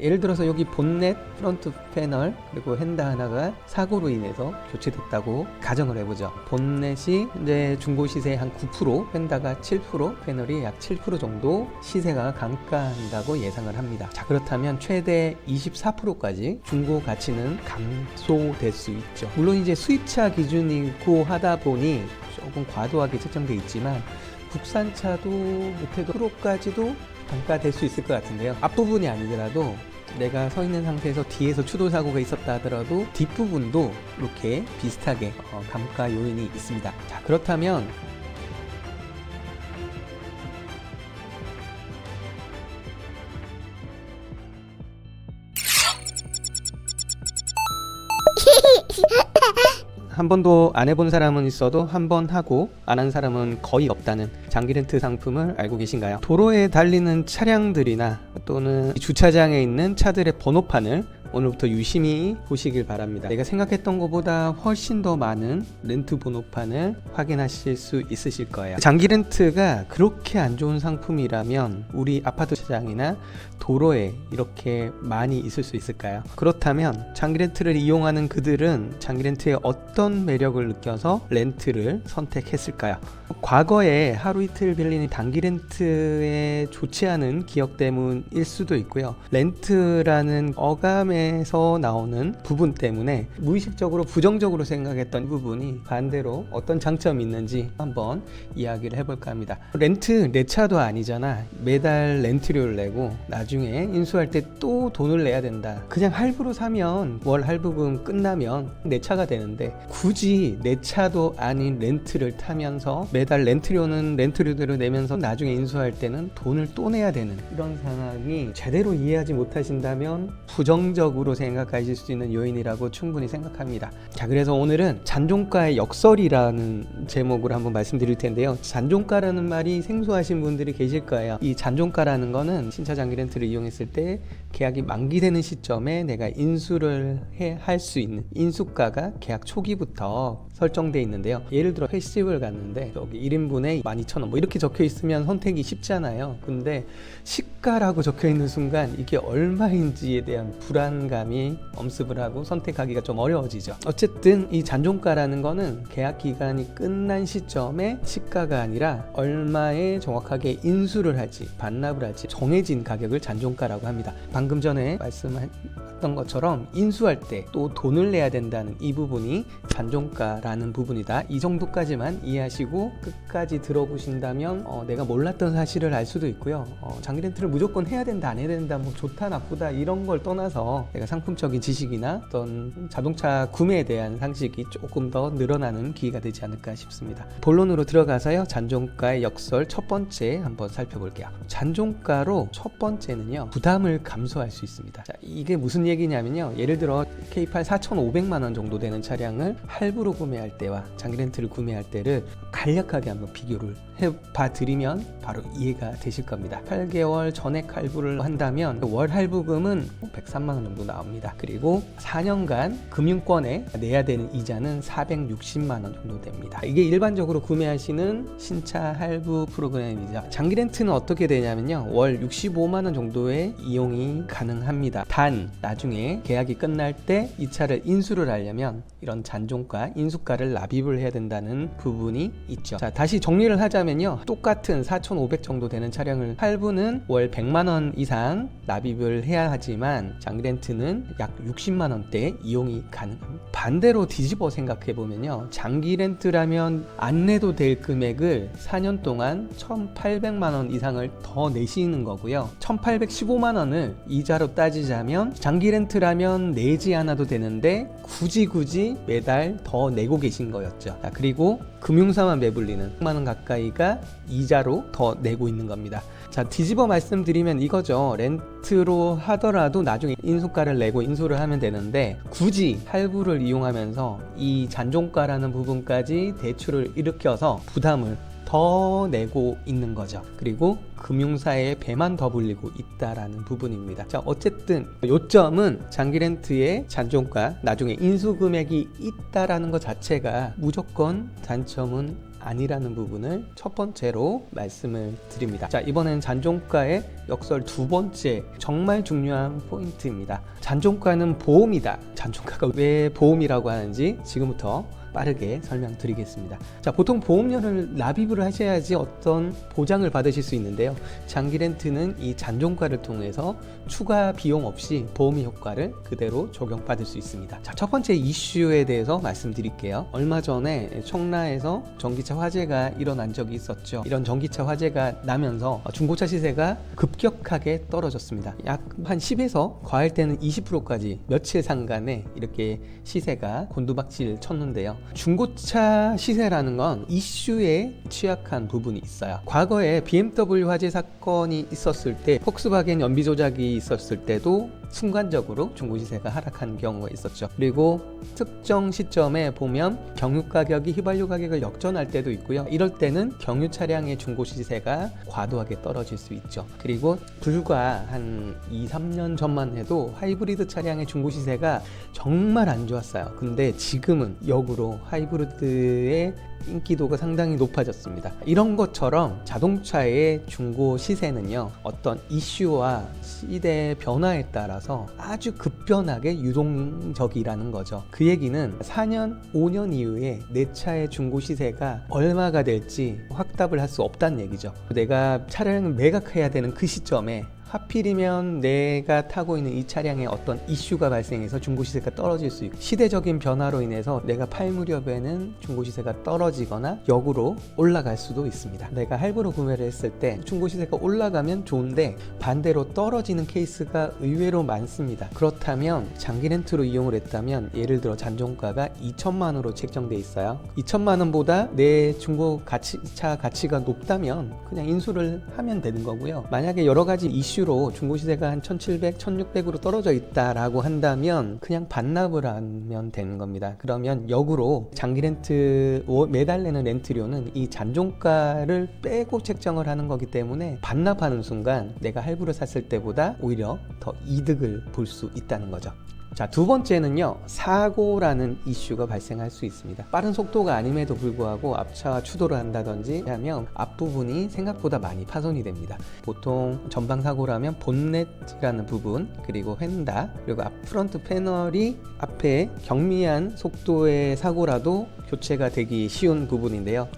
예를 들어서 여기 본넷, 프론트 패널, 그리고 핸드 하나가 사고로 인해서 교체됐다고 가정을 해보죠. 본넷이 이제 중고 시세 한 9%, 펜다가 7%, 패널이 약 7% 정도 시세가 감가한다고 예상을 합니다. 자, 그렇다면 최대 24%까지 중고 가치는 감소될 수 있죠. 물론 이제 수입차 기준이고 하다 보니 조금 과도하게 책정돼 있지만 국산차도 못해도 프로까지도 단가될 수 있을 것 같은데요. 앞부분이 아니더라도 내가 서 있는 상태에서 뒤에서 추돌 사고가 있었다 하더라도 뒷부분도 이렇게 비슷하게 감가 요인이 있습니다. 자, 그렇다면 한 번도 안 해본 사람은 있어도 한 번 하고 안 한 사람은 거의 없다는 장기 렌트 상품을 알고 계신가요? 도로에 달리는 차량들이나 또는 주차장에 있는 차들의 번호판을 오늘부터 유심히 보시길 바랍니다. 내가 생각했던 것보다 훨씬 더 많은 렌트 번호판을 확인하실 수 있으실 거예요. 장기 렌트가 그렇게 안 좋은 상품이라면 우리 아파트 시장이나 도로에 이렇게 많이 있을 수 있을까요? 그렇다면 장기 렌트를 이용하는 그들은 장기 렌트의 어떤 매력을 느껴서 렌트를 선택했을까요? 과거에 하루 이틀 빌리는 단기 렌트에 좋지 않은 기억 때문일 수도 있고요. 렌트라는 어감에서 나오는 부분 때문에 무의식적으로 부정적으로 생각했던 부분이 반대로 어떤 장점이 있는지 한번 이야기를 해볼까 합니다. 렌트 내 차도 아니잖아. 매달 렌트료를 내고 나중에 인수할 때 또 돈을 내야 된다. 그냥 할부로 사면 월 할부금 끝나면 내 차가 되는데 굳이 내 차도 아닌 렌트를 타면서 매달 렌트료는 렌트료대로 내면서 나중에 인수할 때는 돈을 또 내야 되는 이런 상황이 제대로 이해하지 못하신다면 부정적으로 생각하실 수 있는 요인이라고 충분히 생각합니다. 자, 그래서 오늘은 잔존가의 역설이라는 제목으로 한번 말씀드릴 텐데요. 잔존가라는 말이 생소하신 분들이 계실 거예요. 이 잔존가라는 거는 신차 장기 렌트를 이용했을 때 계약이 만기되는 시점에 내가 인수를 할 수 있는 인수가가 계약 초기부터 설정돼 있는데요. 예를 들어 횟집을 갔는데 여기 1인분에 12,000원 뭐 이렇게 적혀 있으면 선택이 쉽잖아요. 근데 시가라고 적혀 있는 순간 이게 얼마인지에 대한 불안감이 엄습을 하고 선택하기가 좀 어려워지죠. 어쨌든 이 잔존가라는 거는 계약 기간이 끝난 시점에 시가가 아니라 얼마에 정확하게 인수를 할지 반납을 할지 정해진 가격을 잔존가라고 합니다. 방금 전에 말씀했던 것처럼 인수할 때 또 돈을 내야 된다는 이 부분이 잔존가라는 부분이다. 이 정도까지만 이해하시고 끝까지 들어보신다면 내가 몰랐던 사실을 알 수도 있고요. 장기 렌트를 무조건 해야 된다 안 해야 된다 뭐 좋다 나쁘다 이런 걸 떠나서 내가 상품적인 지식이나 어떤 자동차 구매에 대한 상식이 조금 더 늘어나는 기회가 되지 않을까 싶습니다. 본론으로 들어가서요. 잔존가의 역설 첫 번째 한번 살펴볼게요. 잔존가로 첫 번째는요. 부담을 감소할 수 있습니다. 자, 이게 무슨 얘기냐면요. 예를 들어 K8 4,500만 원 정도 되는 차량을 할부로 구매할 때와 장기 렌트를 구매할 때를 간략하게 한번 비교를 해봐 드리면 바로 이해가 되실 겁니다. 8개월 전액 할부를 한다면 월 할부금은 103만 원 정도 나옵니다. 그리고 4년간 금융권에 내야 되는 이자는 460만 원 정도 됩니다. 이게 일반적으로 구매하시는 신차 할부 프로그램이죠. 장기 렌트는 어떻게 되냐면요. 월 65만 원 정도의 이용이 가능합니다. 단 나중에 계약이 끝날 때 이 차를 인수를 하려면 이런 잔존가, 인수가를 납입을 해야 된다는 부분이 있죠. 자, 다시 정리를 하자면요. 똑같은 4,500 정도 되는 차량을 할부는 월 100만 원 이상 납입을 해야 하지만 장기 렌트는 약 60만 원대 이용이 가능합니다. 반대로 뒤집어 생각해 보면요. 장기 렌트라면 안 내도 될 금액을 4년 동안 1,800만 원 이상을 더 내시는 거고요. 1,815만 원을 이자로 따지자면 장기 렌트라면 내지 않아도 되는데 굳이 매달 더 내고 계신 거였죠. 자, 그리고 금융사만 매불리는 100만 원 가까이가 이자로 더 내고 있는 겁니다. 자, 뒤집어 말씀드리면 이거죠. 렌트로 하더라도 나중에 인수가를 내고 인수를 하면 되는데 굳이 할부를 이용하면서 이 잔존가라는 부분까지 대출을 일으켜서 부담을 더 내고 있는 거죠. 그리고 금융사의 배만 더 불리고 있다라는 부분입니다. 자, 어쨌든 요점은 장기 렌트의 잔존가, 나중에 인수 금액이 있다라는 것 자체가 무조건 단점은 아니라는 부분을 첫 번째로 말씀을 드립니다. 자, 이번엔 잔존가의 역설 두 번째 정말 중요한 포인트입니다. 잔존가는 보험이다. 잔존가가 왜 보험이라고 하는지 지금부터 빠르게 설명드리겠습니다. 자, 보통 보험료를 납입을 하셔야지 어떤 보장을 받으실 수 있는데요. 장기 렌트는 이 잔존가를 통해서 추가 비용 없이 보험의 효과를 그대로 적용받을 수 있습니다. 자, 첫 번째 이슈에 대해서 말씀드릴게요. 얼마 전에 청라에서 전기차 화재가 일어난 적이 있었죠. 이런 전기차 화재가 나면서 중고차 시세가 급격하게 떨어졌습니다. 약 한 10에서 과할 때는 20%까지 며칠 상간에 이렇게 시세가 곤두박질 쳤는데요. 중고차 시세라는 건 이슈에 취약한 부분이 있어요. 과거에 BMW 화재 사건이 있었을 때, 폭스바겐 연비 조작이 있었을 때도 순간적으로 중고시세가 하락한 경우가 있었죠. 그리고 특정 시점에 보면 경유 가격이 휘발유 가격을 역전할 때도 있고요. 이럴 때는 경유 차량의 중고시세가 과도하게 떨어질 수 있죠. 그리고 불과 한 2-3년 전만 해도 하이브리드 차량의 중고시세가 정말 안 좋았어요. 근데 지금은 역으로 하이브리드의 인기도가 상당히 높아졌습니다. 이런 것처럼 자동차의 중고 시세는요, 어떤 이슈와 시대 변화에 따라서 아주 급변하게 유동적이라는 거죠. 그 얘기는 4년, 5년 이후에 내 차의 중고 시세가 얼마가 될지 확답을 할 수 없다는 얘기죠. 내가 차량을 매각해야 되는 그 시점에 하필이면 내가 타고 있는 이 차량에 어떤 이슈가 발생해서 중고시세가 떨어질 수 있고, 시대적인 변화로 인해서 내가 팔 무렵에는 중고시세가 떨어지거나 역으로 올라갈 수도 있습니다. 내가 할부로 구매를 했을 때 중고시세가 올라가면 좋은데 반대로 떨어지는 케이스가 의외로 많습니다. 그렇다면 장기 렌트로 이용을 했다면, 예를 들어 잔존가가 2천만 원으로 책정돼 있어요. 2천만 원보다 내 중고 차 가치가 높다면 그냥 인수를 하면 되는 거고요. 만약에 여러 가지 이슈 로 중고시세가 한 1,700, 1,600으로 떨어져 있다라고 한다면 그냥 반납을 하면 되는 겁니다. 그러면 역으로 장기 렌트 매달 내는 렌트료는 이 잔존가를 빼고 책정을 하는 거기 때문에 반납하는 순간 내가 할부를 샀을 때보다 오히려 더 이득을 볼 수 있다는 거죠. 자, 두 번째는요, 사고라는 이슈가 발생할 수 있습니다. 빠른 속도가 아님에도 불구하고 앞차와 추돌을 한다든지 하면 앞부분이 생각보다 많이 파손이 됩니다. 보통 전방 사고라면 본넷이라는 부분, 그리고 휀다, 그리고 앞 프런트 패널이 앞에 경미한 속도의 사고라도 교체가 되기 쉬운 부분인데요.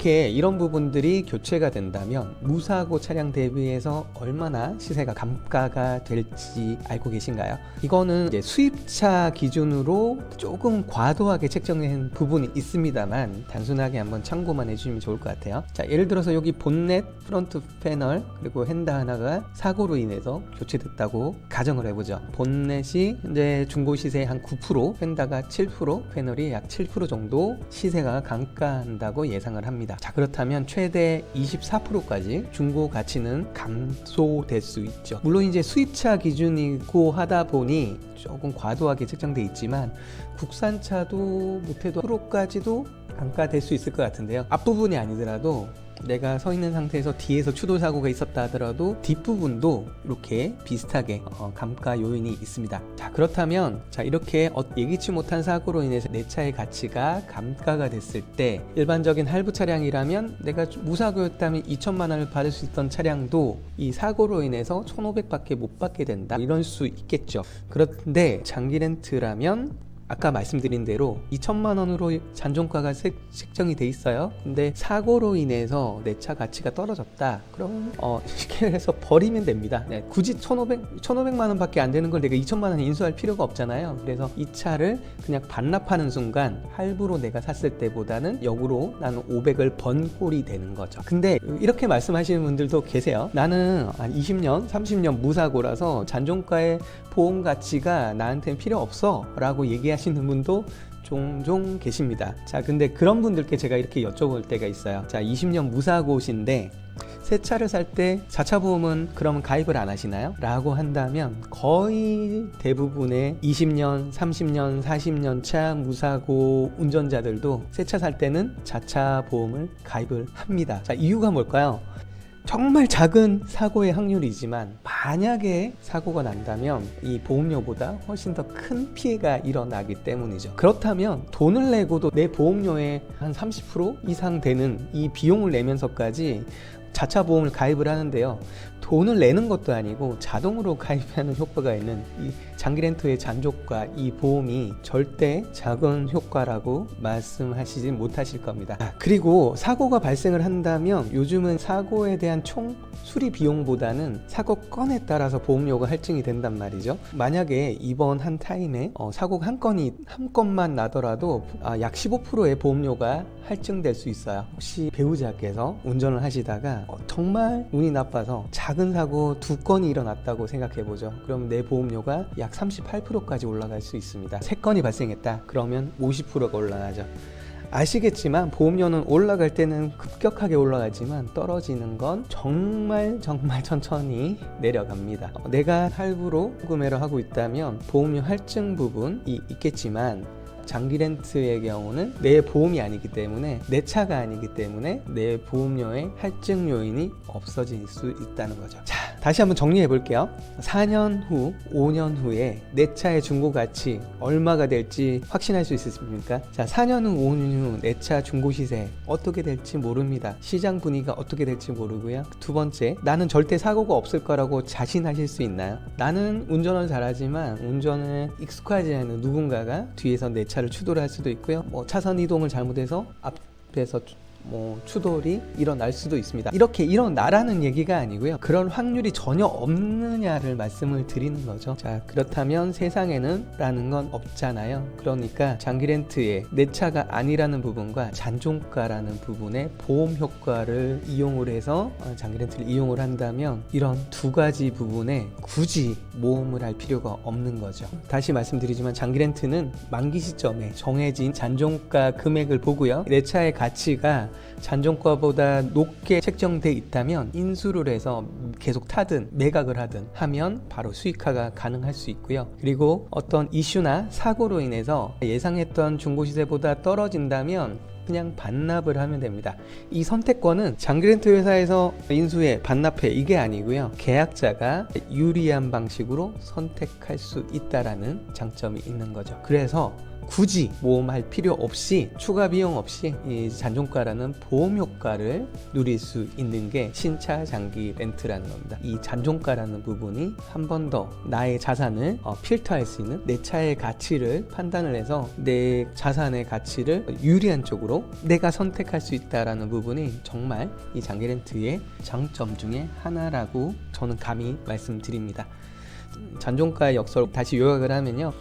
이런 부분들이 교체가 된다면 무사고 차량 대비해서 얼마나 시세가 감가가 될지 알고 계신가요? 이거는 이제 수입차 기준으로 조금 과도하게 책정된 부분이 있습니다만 단순하게 한번 참고만 해주시면 좋을 것 같아요. 자, 예를 들어서 여기 본넷, 프런트 패널, 그리고 휀다 하나가 사고로 인해서 교체됐다고 가정을 해보죠. 본넷이 이제 중고 시세의 한 9%, 휀다가 7%, 패널이 약 7% 정도 시세가 감가한다고 예상을 합니다. 자, 그렇다면 최대 24%까지 중고 가치는 감소될 수 있죠. 물론 이제 수입차 기준이고 하다 보니 조금 과도하게 책정돼 있지만 국산차도 못해도 10%까지도 감가될 수 있을 것 같은데요. 앞부분이 아니더라도 내가 서 있는 상태에서 뒤에서 추돌 사고가 있었다 하더라도 뒷부분도 이렇게 비슷하게 감가 요인이 있습니다. 자, 그렇다면 이렇게 예기치 못한 사고로 인해서 내 차의 가치가 감가가 됐을 때, 일반적인 할부 차량이라면 내가 무사고였다면 2천만 원을 받을 수 있던 차량도 이 사고로 인해서 1,500밖에 못 받게 된다, 이럴 수 있겠죠. 그런데 장기 렌트라면 아까 말씀드린 대로 2천만 원으로 잔존가가 책정이 돼 있어요. 근데 사고로 인해서 내 차 가치가 떨어졌다. 그럼 쉽게 해서 버리면 됩니다. 네, 굳이 1,500만 원밖에 안 되는 걸 내가 2천만 원에 인수할 필요가 없잖아요. 그래서 이 차를 그냥 반납하는 순간 할부로 내가 샀을 때보다는 역으로 나는 500을 번 꼴이 되는 거죠. 근데 이렇게 말씀하시는 분들도 계세요. 나는 한 20년, 30년 무사고라서 잔존가의 보험 가치가 나한테는 필요 없어 라고 얘기하시는 분도 종종 계십니다. 자, 근데 그런 분들께 제가 이렇게 여쭤볼 때가 있어요. 자, 20년 무사고신데 새 차를 살 때 자차 보험은 그러면 가입을 안 하시나요? 라고 한다면 거의 대부분의 20년, 30년, 40년 차 무사고 운전자들도 새 차 살 때는 자차 보험을 가입을 합니다. 자, 이유가 뭘까요? 정말 작은 사고의 확률이지만 만약에 사고가 난다면 이 보험료보다 훨씬 더 큰 피해가 일어나기 때문이죠. 그렇다면 돈을 내고도 내 보험료의 한 30% 이상 되는 이 비용을 내면서까지 자차 보험을 가입을 하는데요. 돈을 내는 것도 아니고 자동으로 가입하는 효과가 있는 이 장기 렌트의 잔존가, 이 보험이 절대 작은 효과라고 말씀하시지 못하실 겁니다. 그리고 사고가 발생을 한다면 요즘은 사고에 대한 총 수리 비용보다는 사고 건에 따라서 보험료가 할증이 된단 말이죠. 만약에 이번 한 타임에 사고가 한 건만 나더라도 약 15%의 보험료가 할증될 수 있어요. 혹시 배우자께서 운전을 하시다가 정말 운이 나빠서 작은 사고 2건이 일어났다고 생각해보죠. 그럼 내 보험료가 약 38%까지 올라갈 수 있습니다. 3건이 발생했다. 그러면 50%가 올라가죠. 아시겠지만 보험료는 올라갈 때는 급격하게 올라가지만 떨어지는 건 정말 천천히 내려갑니다. 내가 할부로 구매를 하고 있다면 보험료 할증 부분이 있겠지만 장기 렌트의 경우는 내 보험이 아니기 때문에, 내 차가 아니기 때문에 내 보험료의 할증 요인이 없어질 수 있다는 거죠. 자, 다시 한번 정리해 볼게요. 4년 후, 5년 후에 내 차의 중고 가치 얼마가 될지 확신할 수 있습니까? 자, 4년 후, 5년 후 내 차 중고 시세 어떻게 될지 모릅니다. 시장 분위기가 어떻게 될지 모르고요. 두 번째, 나는 절대 사고가 없을 거라고 자신하실 수 있나요? 나는 운전을 잘하지만 운전에 익숙하지 않은 누군가가 뒤에서 내 차를 추돌할 수도 있고요. 차선 이동을 잘못해서 앞에서 추돌이 일어날 수도 있습니다. 이렇게 일어나라는 얘기가 아니고요. 그런 확률이 전혀 없느냐를 말씀을 드리는 거죠. 자, 그렇다면 세상에는 라는 건 없잖아요. 그러니까 장기 렌트에 내 차가 아니라는 부분과 잔존가라는 부분의 보험 효과를 이용을 해서 장기 렌트를 이용을 한다면 이런 두 가지 부분에 굳이 모험을 할 필요가 없는 거죠. 다시 말씀드리지만 장기 렌트는 만기 시점에 정해진 잔존가 금액을 보고요. 내 차의 가치가 잔존가보다 높게 책정돼 있다면 인수를 해서 계속 타든 매각을 하든 하면 바로 수익화가 가능할 수 있고요. 그리고 어떤 이슈나 사고로 인해서 예상했던 중고시세보다 떨어진다면 그냥 반납을 하면 됩니다. 이 선택권은 장기 렌트 회사에서 인수해 반납해 이게 아니고요. 계약자가 유리한 방식으로 선택할 수 있다라는 장점이 있는 거죠. 그래서 굳이 모험할 필요 없이 추가 비용 없이 이 잔존가라는 보험 효과를 누릴 수 있는 게 신차 장기 렌트라는 겁니다. 이 잔존가라는 부분이 한 번 더 나의 자산을 필터할 수 있는, 내 차의 가치를 판단을 해서 내 자산의 가치를 유리한 쪽으로 내가 선택할 수 있다라는 부분이 정말 이 장기 렌트의 장점 중에 하나라고 저는 감히 말씀드립니다. 잔존가의 역설 다시 요약을 하면요,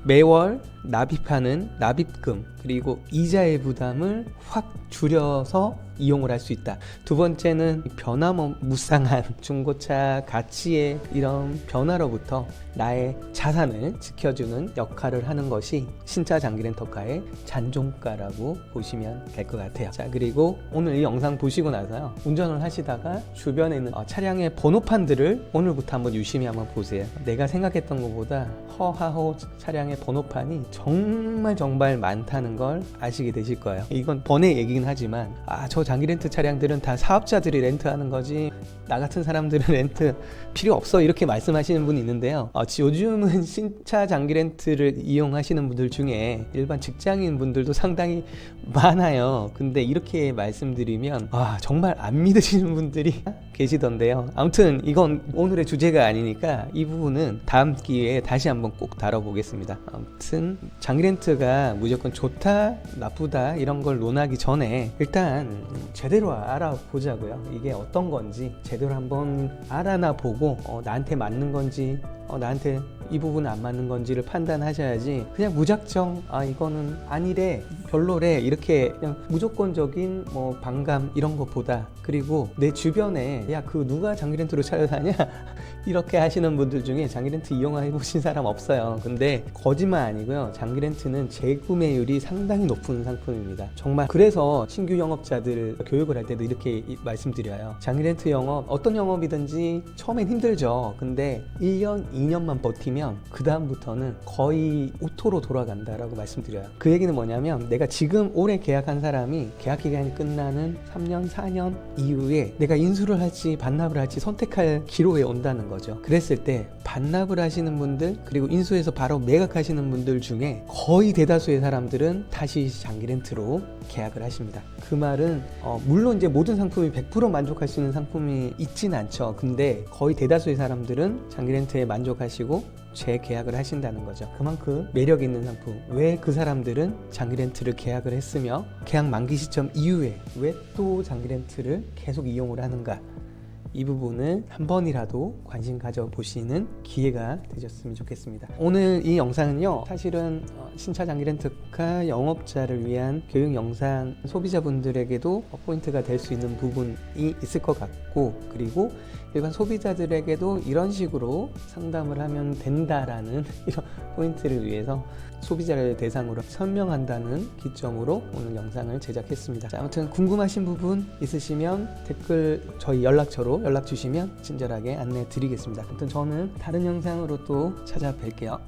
매월 납입하는 납입금 그리고 이자의 부담을 확 줄여서 이용을 할 수 있다. 두 번째는 변화무쌍한 중고차 가치의 이런 변화로부터 나의 자산을 지켜주는 역할을 하는 것이 신차 장기 렌터카의 잔존가라고 보시면 될 것 같아요. 자, 그리고 오늘 이 영상 보시고 나서요, 운전을 하시다가 주변에 있는 차량의 번호판들을 오늘부터 한번 유심히 한번 보세요. 내가 생각했던 것보다 허하호 차량의 번호판이 정말 많다는 걸 아시게 되실 거예요. 이건 번외 얘기긴 하지만 저 장기 렌트 차량들은 다 사업자들이 렌트하는 거지 나 같은 사람들은 렌트 필요 없어 이렇게 말씀하시는 분이 있는데요. 요즘은 신차 장기 렌트를 이용하시는 분들 중에 일반 직장인 분들도 상당히 많아요. 근데 이렇게 말씀드리면 정말 안 믿으시는 분들이 계시던데요. 아무튼 이건 오늘의 주제가 아니니까 이 부분은 다음 기회에 다시 한번 꼭 다뤄보겠습니다. 아무튼 장기 렌트가 무조건 좋다 나쁘다 이런 걸 논하기 전에 일단 제대로 알아보자고요. 이게 어떤 건지 제대로 한번 알아나 보고 나한테 맞는 건지 나한테 이 부분은 안 맞는 건지를 판단하셔야지 그냥 무작정 이거는 아니래 별로래 이렇게 그냥 무조건적인 반감 이런 것보다, 그리고 내 주변에 야 그 누가 장기 렌트로 차를 사냐 이렇게 하시는 분들 중에 장기렌트 이용해 보신 사람 없어요. 근데 거짓말 아니고요. 장기렌트는 재구매율이 상당히 높은 상품입니다. 정말 그래서 신규 영업자들 교육을 할 때도 이렇게 말씀드려요. 장기렌트 영업, 어떤 영업이든지 처음엔 힘들죠. 근데 1년, 2년만 버티면 그 다음부터는 거의 오토로 돌아간다라고 말씀드려요. 그 얘기는 뭐냐면 내가 지금 올해 계약한 사람이 계약 기간이 끝나는 3년, 4년 이후에 내가 인수를 할지 반납을 할지 선택할 기로에 온다는 거죠. 그랬을 때 반납을 하시는 분들 그리고 인수해서 바로 매각하시는 분들 중에 거의 대다수의 사람들은 다시 장기렌트로 계약을 하십니다. 그 말은 물론 이제 모든 상품이 100% 만족할 수 있는 상품이 있진 않죠. 근데 거의 대다수의 사람들은 장기렌트에 만족하시고 재계약을 하신다는 거죠. 그만큼 매력 있는 상품. 왜 그 사람들은 장기렌트를 계약을 했으며 계약 만기 시점 이후에 왜 또 장기렌트를 계속 이용을 하는가? 이 부분을 한 번이라도 관심 가져보시는 기회가 되셨으면 좋겠습니다. 오늘 이 영상은요, 사실은 신차 장기렌트카 영업자를 위한 교육 영상, 소비자분들에게도 포인트가 될 수 있는 부분이 있을 것 같고, 그리고 일반 소비자들에게도 이런 식으로 상담을 하면 된다라는 이런 포인트를 위해서 소비자를 대상으로 설명한다는 기점으로 오늘 영상을 제작했습니다. 자, 아무튼 궁금하신 부분 있으시면 댓글 저희 연락처로 연락 주시면 친절하게 안내 드리겠습니다. 아무튼 저는 다른 영상으로 또 찾아뵐게요.